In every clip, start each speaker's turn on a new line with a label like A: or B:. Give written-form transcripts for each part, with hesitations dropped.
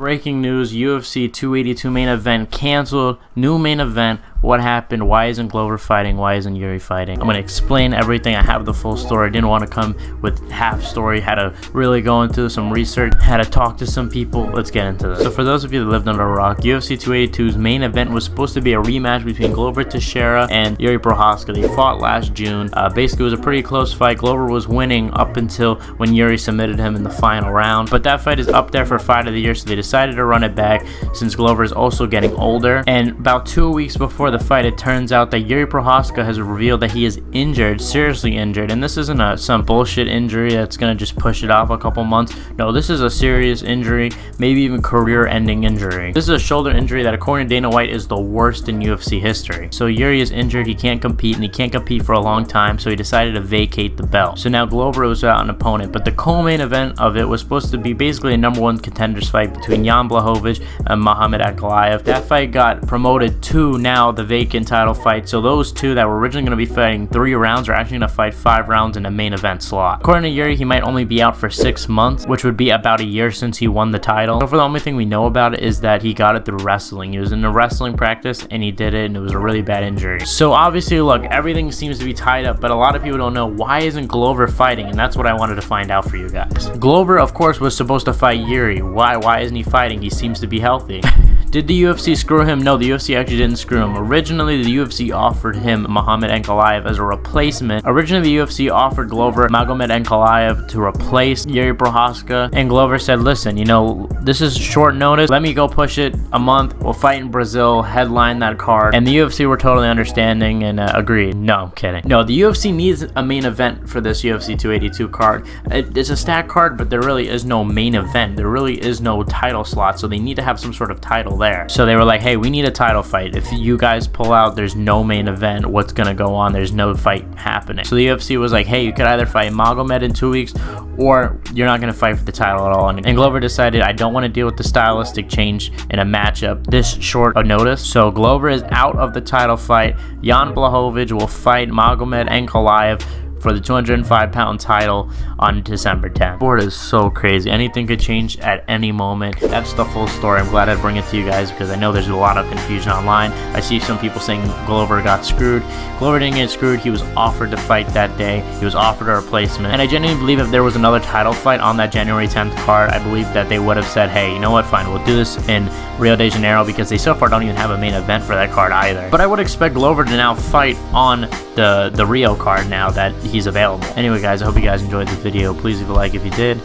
A: Breaking news, UFC 282 main event canceled. New main event. What happened? Why isn't Glover fighting? Why isn't Jiri fighting? I'm going to explain everything. I have the full story. I didn't want to come with half story. Had to really go into some research. Had to talk to some people. Let's get into this. So for those of you that lived under a rock, UFC 282's main event was supposed to be a rematch between Glover Teixeira and Jiri Prochazka. They fought last June. Basically, it was a pretty close fight. Glover was winning up until when Jiri submitted him in the final round. But that fight is up there for fight of the year, so they decided to run it back since Glover is also getting older. And about 2 weeks before the fight, it turns out that Jiri Prochazka has revealed that he is injured, seriously injured, and this isn't some bullshit injury that's gonna just push it off a couple months. No, this is a serious injury, maybe even career-ending injury. This is a shoulder injury that, according to Dana White, is the worst in UFC history. So Jiri is injured, he can't compete, and he can't compete for a long time, so he decided to vacate the belt. So now Glover was out an opponent, but the co-main event of it was supposed to be basically a #1 contenders fight between Jan Blachowicz and Muhammad Ankalaev. That fight got promoted to now the vacant title fight, so those two that were originally going to be fighting 3 rounds are actually going to fight 5 rounds in a main event slot. According to Jiri, he might only be out for 6 months, which would be about a year since he won the title. So for the only thing we know about it is that he got it through wrestling. He was in a wrestling practice and he did it, and it was a really bad injury. So obviously, look, everything seems to be tied up, but a lot of people don't know why isn't Glover fighting, and that's what I wanted to find out for you guys. Glover, of course, was supposed to fight Jiri. Why isn't he fighting? He seems to be healthy. Did the UFC screw him? No, the UFC actually didn't screw him. Originally, the UFC offered him Muhammad Ankalaev as a replacement. Originally, the UFC offered Glover Magomed Ankalaev to replace Jiri Prochazka, and Glover said, listen, you know, this is short notice. Let me go push it a month. We'll fight in Brazil, headline that card. And the UFC were totally understanding and agreed. No, I'm kidding. No, the UFC needs a main event for this UFC 282 card. It's a stacked card, but there really is no main event. There really is no title slot, so they need to have some sort of title there. So they were like, hey, we need a title fight. If you guys pull out, there's no main event. What's gonna go on? There's no fight happening. So the UFC was like, hey, you could either fight Magomed in 2 weeks, or you're not gonna fight for the title at all. And Glover decided, I don't want to deal with the stylistic change in a matchup this short a notice. So Glover is out of the title fight. Jan Blachowicz will fight Magomed Ankalaev for the 205-pound title on December 10th. Sport is so crazy. Anything could change at any moment. That's the full story. I'm glad I'd bring it to you guys because I know there's a lot of confusion online. I see some people saying Glover got screwed. Glover didn't get screwed. He was offered to fight that day. He was offered a replacement. And I genuinely believe if there was another title fight on that January 10th card, I believe that they would have said, hey, you know what, fine, we'll do this in Rio de Janeiro, because they so far don't even have a main event for that card either. But I would expect Glover to now fight on the Rio card now that he's available. Anyway, guys, I hope you guys enjoyed the video. Please leave a like if you did,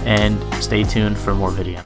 A: and stay tuned for more video.